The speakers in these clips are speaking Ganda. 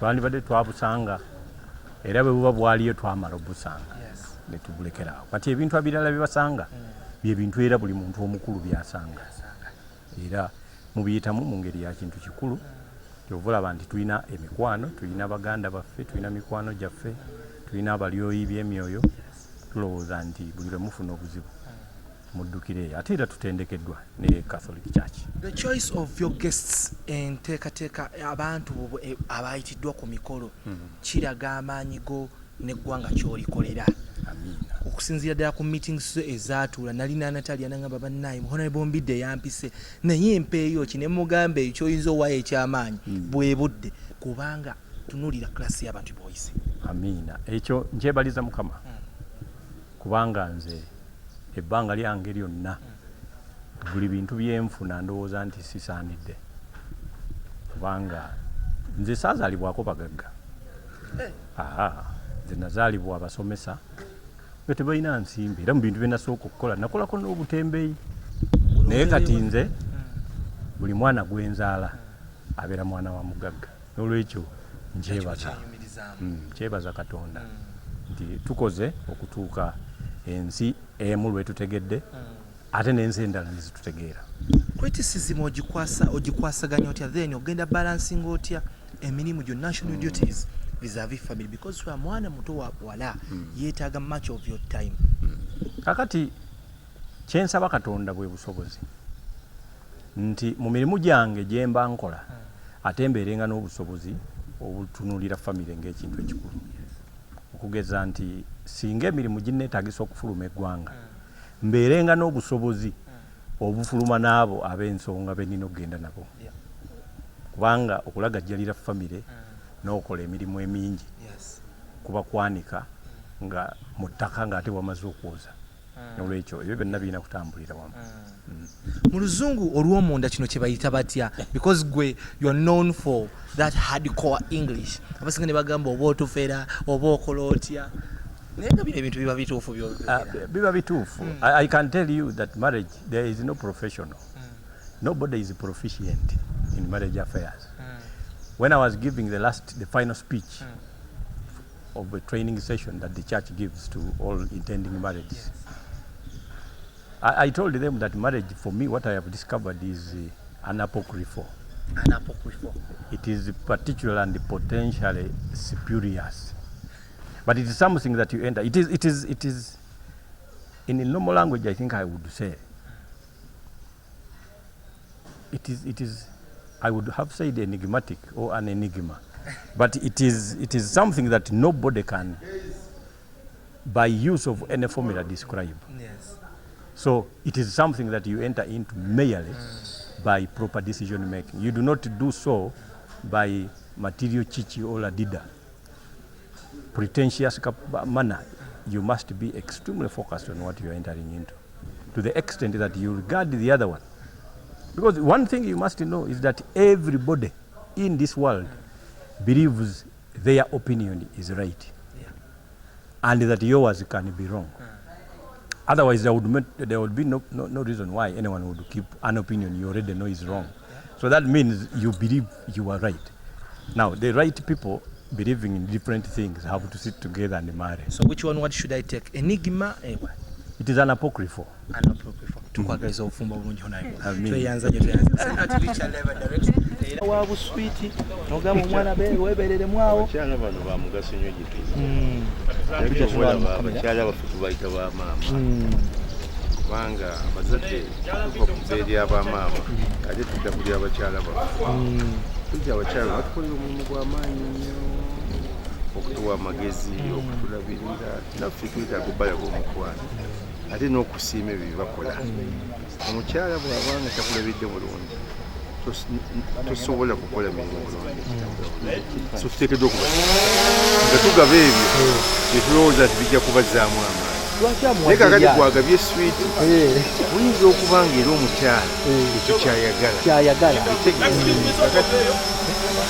twandibadde twabusanga era bwe buba bwaliyo twamala obusanga ne tubulekerawo kati ebintu ebirala bibasanga bye bintu era buli muntu omukulu byasanga era mubiyitamu mu ngeri ya kintu kikulu kyovulaba nti tulina emikwano tulina baganda baffe tulina mikwano gyaffe tulina abalyoyi by'emyoyo tulowooza nti buli lwe mufuna obuzibu muddukire ate era tutendekeddwa ne Catholic Church. The choice of your guests enteekateeka abantu abayitiddwa ku mikolo kiraga amaanyi go neggwanga kyolikolera. Okusinziira ddala ku meetings ezaatuula nalina Natalia nangamba bannaye Honareble Mbidde yampise naye empeeyo ki ne mugamba ekyo oyinza owaayo ekyamaanyi bwe budde kubanga tunuulira klasi y'abantu boyise. Amiina ekyo nkyebaliza Mukama kubanga nze ebbanga lyange lyonna buli bintu byenfuna ndowooza nti sisaanidde kubanga nze saazaalibwako bagagga nze nazaalibwa abasomesa nga tebalina nsimbi era mu bintu bye nasooka okukola nakolako n'obutembeeyi naye kati nze buli mwana gwenzaala abeera mwana wa mugagga n'olwekyo nkyebaza Katonda nti tukoze okutuuka ensi emu lwetutegedde ate n'ensi endala nezitutegeera. Criticism ogikwasaganya otya then ogenda balancing otya emirimu gyo national duties vis-a-vis family because we are mwana muto wa wala yeetaaga much of your time. Kakati kyensaba Katonda bwe busobozi nti mu mirimu gyange gye mba nkola ate mbeerenga n'obusobozi obutunuulira family ng'ekintu ekikulu okugeza nti singa emirimu ginneetaagisa okufuluma eggwanga mbeerenga n'obusobozi obufuluma n'abo ab'ensonga be nnina okugenda nabo kubanga okulagajjalira family n'okola emirimu emingi kuba kwanika nga mu ttaka ng'ate wamaze okwoza n'olwekyo ebyo byonna birina kutambulira wamu. Mu luzungu olw'omunda kino kye bayita batya because gwe you are known for that hardcore English abasinga ne bagamba oba otufera oba okola otya naye nga bino ebintu biba bituufu biba bituufu. I can tell you that marriage there is no professional. Nobody is proficient in marriage affairs. When I was giving the final speech of a training session that the church gives to all intending marriages, I told them that marriage, for me, what I have discovered is an apocryphal. An apocryphal. It is particular and potentially spurious, but it is something that you enter. It is. In a normal language, I think I would say. It is. I would have said enigmatic or an enigma, but it is something that nobody can, by use of any formula, describe. Yes. So it is something that you enter into merely by proper decision making. You do not do so by material chichi or ladida, pretentious manner. You must be extremely focused on what you are entering into, to the extent that you regard the other one. Because one thing you must know is that everybody in this world believes their opinion is right, and that yours can be wrong. Otherwise, there would be no reason why anyone would keep an opinion you already know is wrong. So that means you believe you are right. Now, the right people believing in different things have to sit together and marry. So which one, what should I take? Enigma? It is an apocryphal. An apocryphal. Tukwagaliza ofumba bulungi Honareble. Tweyanza nyo tweyanza. Ati Mukyalawe direct. Wa buswiti. Nogamba omwana be weberere mwawo. Kyala bano ba mugaso nnyo gitu. Abakyala baffe tubayita ba maama. Kubanga abazadde tuva ku beeri abamaama ate tudda kuli abakyala baffe. Tujja abakyala batukolera omulimu gw'amaanyi nnyo okutuwa amagezi okutulabirira naffe twetaaga obbala bw'omukwano ate n'okusiima ebyo bye bakola. Omukyala bw'abanga takulabidde bulungi tosobola kukola mirimu bulungi. So tuteekeddwa okuba nga tugaba ebyo bye tulowooza nti bijja kubazzaamu amaanyi. Naye kakati gwagabye switi oyinza okuba nga era omukyala ekyo kyayagala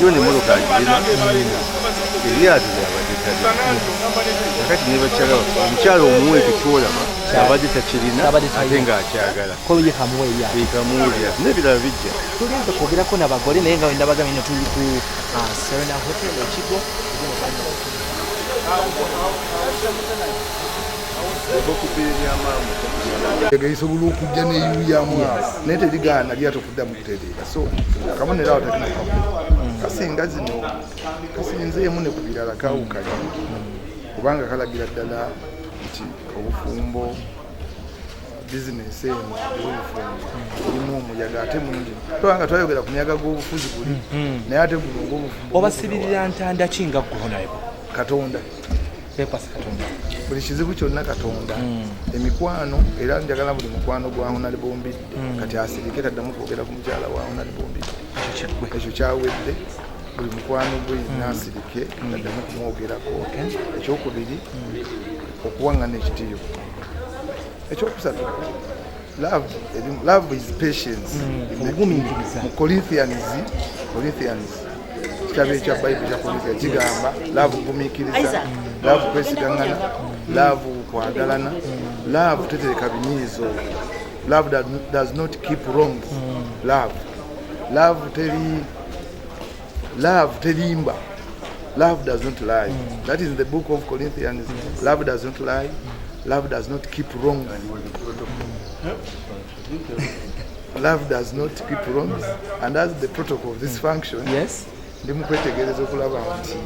yo ne mmotoka agirina eryato lyabadde batali kakati ne bakyala omukyala omuwe ekyolaba abadde takirina ate ng'akyagala ekamuwulira n'ebirala bijja tulinze kwogerako n'abagole naye nga wenda bagambye tuli ku Serena Hotel ekigo esobola okujja neyuyamu naye terigaana lyato kuddamu kutereera so akabonero awo talina kasinga zino kasinzeemu ne ku birala kawukanye kubanga kalagira ddala nti obufumbo bizinesi eno ey'obufumbo erimu omuyaga ate mungi tobanga twayogera ku muyaga gw'obufuzi guli naye ate guno ogw'obufumbo obasibirira ntanda ki nga ggwe Honareble Katonda buli kizibu kyonna Katonda emikwano era njagala buli mukwano gwa Honareble Mbidde kati asirike taddamu kwogera ku mukyala wa Honareble Mbidde ekyo kyawedde buli mukwano gwe nasirike taddamu kumwogerako ekyokubiri okuwaŋŋana ekitiyo ekyokusatu love is patience mu Corinthians kitabo ekya Bayibuli kya Corinthians kigamba love gumiikiriza love kwesigaŋŋana love kwagalana love tetereka binyiizo love does not keep wrong love terimba love does not lie that is in the book of Corinthians love does not lie love does not keep wrong love does not keep wrong and that's the protocol of this function ndi mu kwetegereza okulaba nti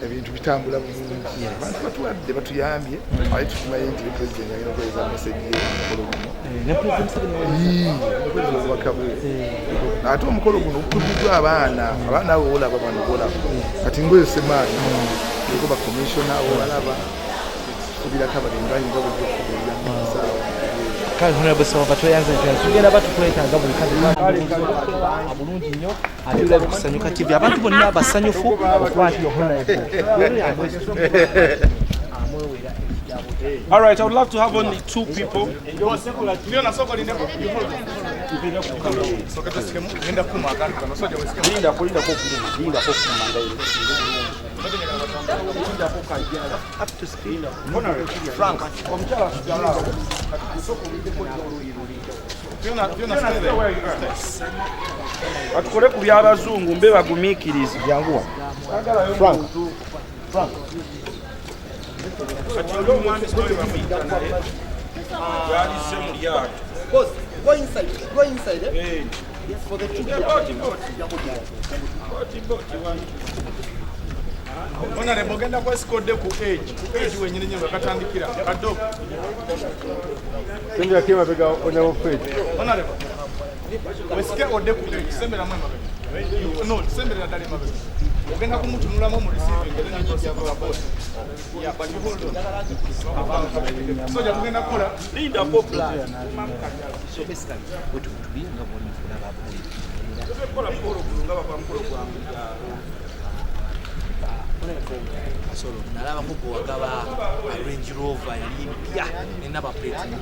ebintu bitambula bulungi abantu batuwadde batuyambye aye tukimanyi nti pulezidenti alina okweza meseji omukolo guno obubaka bwe ate omukolo guno okutugiddwa abaana abo olaba bano bolaba kati ngoyo semaani eko bakomishona obalaba kubirako abalimbayinza bujja okukuberera mumusaawa kale Honareble Sawaba tweyanze tugenda batukwetaaga buli bulungi nnyo ate ulabe kusanyuka TV abantu bonna basanyufu okwatira Honareble. All right, I would love to have only two people. Frank, batukole ku by'abazungu mbe bagumiikiriza janguwa Frank Go inside. Hey. Yes, for the two. Honareble genda kwesikodde ku age wenyini nyo bakatandikira kaddo sembera kema bega onabo fete Honareble wesike odde ku age sembera mwe mabe no sembera dali mabe ogenda kumutunulamu mu receiving ngene nyo ya boss ya but you hold on so ja kugenda kola linda poplar So basically what to be nga boni kuna babu kola mukolo kulunga baba mukolo gwangu Kasolo nalaba ko wagaba Range Rover Olympia nina ba plate next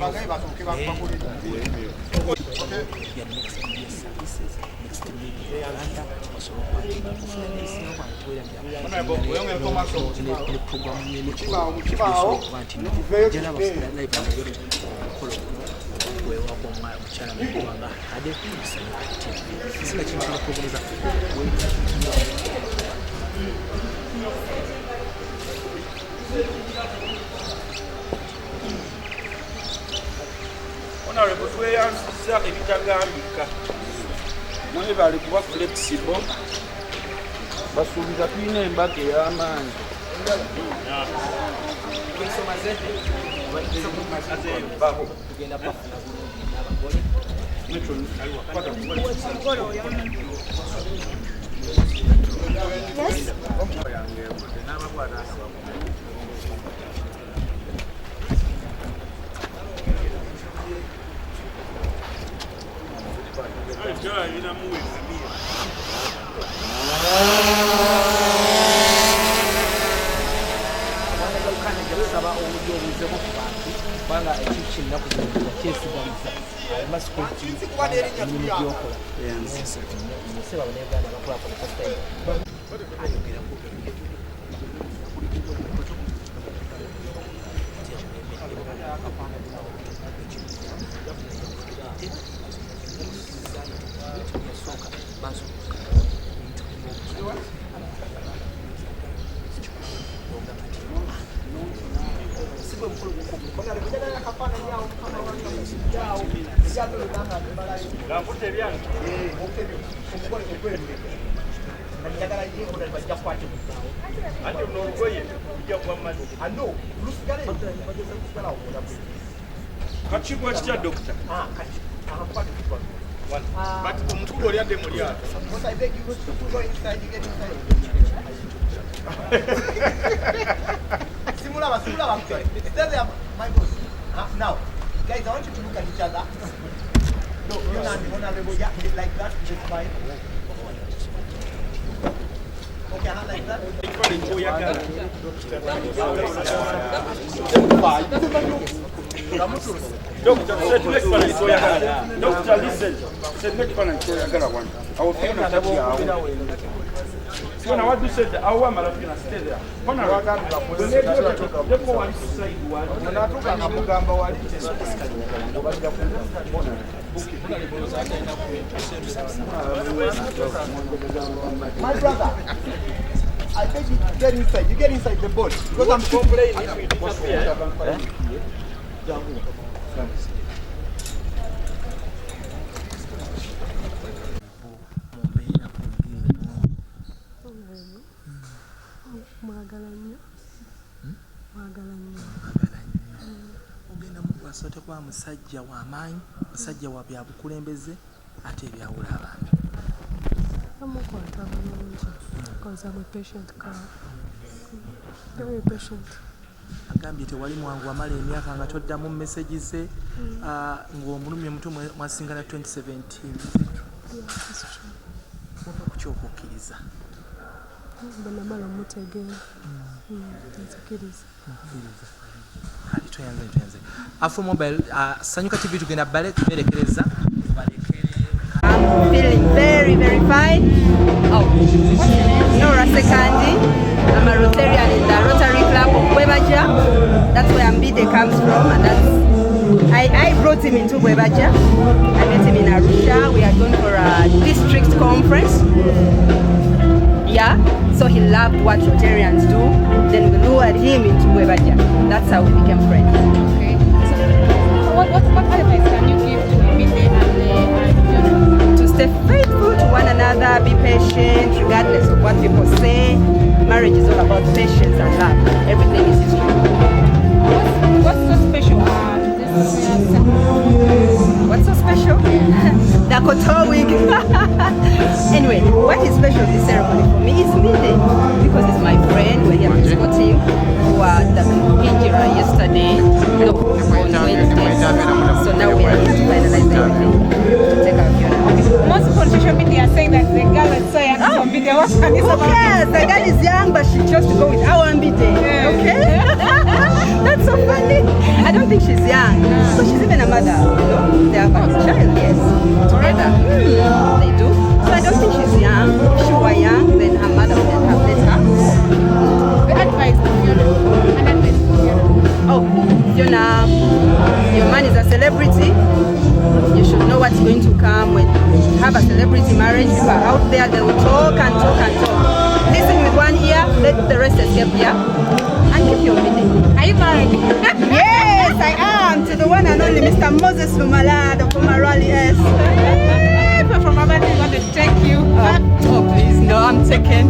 meeting Atlanta Kasolo Honareble tweyansiza ebitagambika mwe bali kuba flexible basuubiza tulina embaga ey'amaanyi Kachibwa kitya doctor? But omutugo lyadde mu lyato. I beg you to go inside, you get inside. Simulava. Tell them, my boss. Now, guys, I want you to look at each other. No, you and the Honorable, yeah, like that, just fine. Okay, hand like that. Doctor, listen. Fiona, what you said, I want to stay there. My brother, I beg you to get inside. You get inside the boat. Because I'm complaining if you disappear. Ogenda Mukasa tekuba musajja w'amaanyi, musajja wa bya bukulembeze ate ebyawula abantu. Amukwata bulungi because I'm a patient girl. Very patient. Agambye tewali mwangu amala emyaka nga toddamu message ze ng'omulumye muto mwasingana 2017. Kukyokukiriza. Banamala mutegeera. Nzikiriza. Kati toyanze. Afro Mobile, Sanyuka TV tugenda berekereza. I'm feeling very, very fine. Oh, Nora Sekandi. I'm a Rotarian in the Rotary Club of Bwebaja. That's where Mbidde comes from, and that's I brought him into Bwebaja. I met him in Arusha. We are going for a district conference. Yeah, so he loved what Rotarians do. Then we lured him into Bwebaja. That's how we became friends. Okay. So what advice can you give to Mbidde and to stay faithful to one another, be patient, regardless of what people say. Marriage is all about patience and love. Everything is history. what's so special about this ceremony? What's so special? The koto wig. Anyway, what is special this ceremony for me is Mbidde, because it's my friend. We're here to support him. Who had the injury yesterday, no, on Wednesday. So now we are here to finalize everything. Take care of Fiona. Most politician media are saying that the girl is so young to Mbidde. What can you say Who about cares? The girl is young, but she chose to go with our Mbidde. Okay? That's so funny. I don't think she's young. So she's even a mother. You know? They have a child, yes. Together. They do. So I don't think she's young. If she were young, then her mother would have let her. the advice to Fiona? An advice to Fiona. Oh, Fiona, your man is a celebrity. You should know what's going to come when you have a celebrity marriage. People are out there, they will talk and talk and talk. Listen with one ear, let the rest escape here, and keep your Mbidde. Are you married? Yes, I am, to the one and only Mr. Moses Lumalado from Marali S. People from Awadde want to take you. Oh, please, no, I'm taken.